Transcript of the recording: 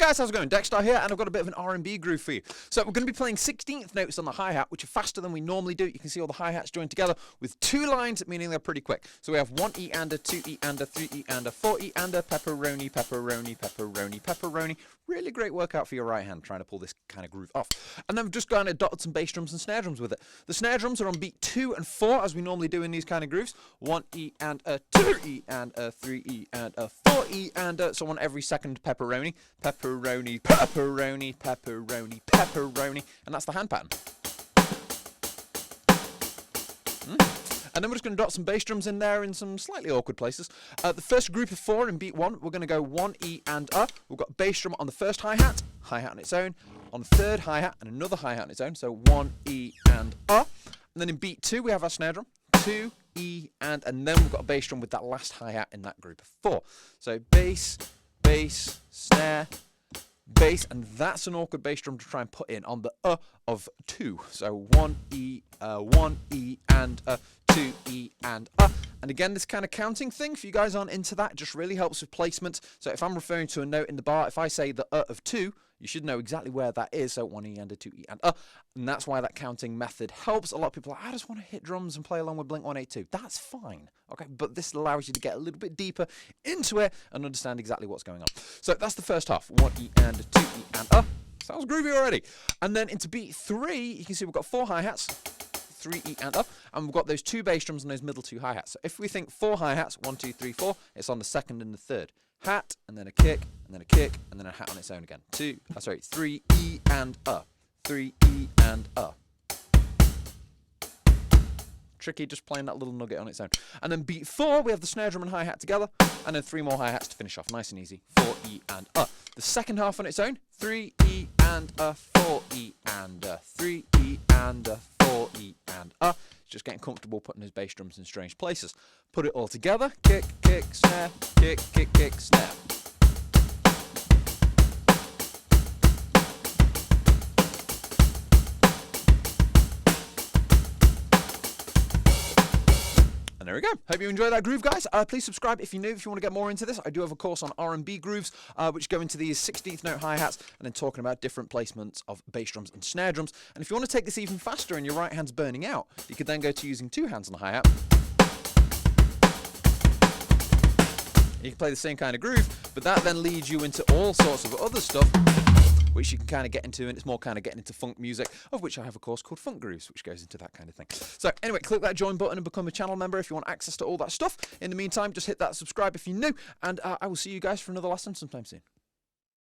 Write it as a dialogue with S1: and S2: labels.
S1: guys, how's it going? Dexter here, and I've got a bit of an R&B groove for you. So we're going to be playing 16th notes on the hi-hat, which are faster than we normally do. You can see all the hi-hats joined together with 2 lines, meaning they're pretty quick. So we have 1 E and a, 2 E and a, 3 E and a, 4 E and a, pepperoni, pepperoni, pepperoni, pepperoni. Really great workout for your right hand, trying to pull this kind of groove off. And then we've just gone and dotted some bass drums and snare drums with it. The snare drums are on beat 2 and 4, as we normally do in these kind of grooves. 1 E and a, 2 E and a, 3 E and a, 4 E and a. So on every second pepperoni, pepperoni, pepperoni, pepperoni, pepperoni. And that's the hand pattern. And then we're just going to dot some bass drums in there in some slightly awkward places. The first group of 4 in beat 1, we're going to go 1 E and a. We've got bass drum on the first hi-hat on its own, on the third hi-hat and another hi-hat on its own, so 1 E and a. And then in beat 2 we have our snare drum, 2 E and then we've got a bass drum with that last hi-hat in that group of 4. So bass, bass, snare, bass, and that's an awkward bass drum to try and put in on the of 2. So 1 E and 2 E and and again, this kind of counting thing, if you guys aren't into that, just really helps with placement. So if I'm referring to a note in the bar, if I say the of 2, you should know exactly where that is. So 1 E and a, 2 E and that's why that counting method helps. A lot of people are like, I just want to hit drums and play along with Blink 182. That's fine, okay? But this allows you to get a little bit deeper into it and understand exactly what's going on. So that's the first half. 1 E and a, 2 E and Sounds groovy already. And then into beat 3, you can see we've got 4 hi-hats, 3 E and and we've got those 2 bass drums and those middle 2 hi-hats. So if we think 4 hi-hats, 1, 2, 3, 4, it's on the second and the third. Hat, and then a kick, and then a kick, and then a hat on its own again. 3 E and 3 E and Tricky, just playing that little nugget on its own. And then beat 4, we have the snare drum and hi-hat together, and then 3 more hi-hats to finish off. Nice and easy. 4 E and The second half on its own, 3 E and 4 E and 3 E and 4 E and Just getting comfortable putting his bass drums in strange places. Put it all together. Kick, kick, snare, kick, kick, kick, snare. And there we go. Hope you enjoyed that groove, guys. Please subscribe if you're new, if you want to get more into this. I do have a course on R&B grooves, which go into these 16th note hi-hats and then talking about different placements of bass drums and snare drums. And if you want to take this even faster and your right hand's burning out, you could then go to using 2 hands on the hi-hat. You can play the same kind of groove, but that then leads you into all sorts of other stuff, which you can kind of get into, and it's more kind of getting into funk music, of which I have a course called Funk Grooves, which goes into that kind of thing. So anyway, click that join button and become a channel member if you want access to all that stuff. In the meantime, just hit that subscribe if you're new, and I will see you guys for another lesson sometime soon.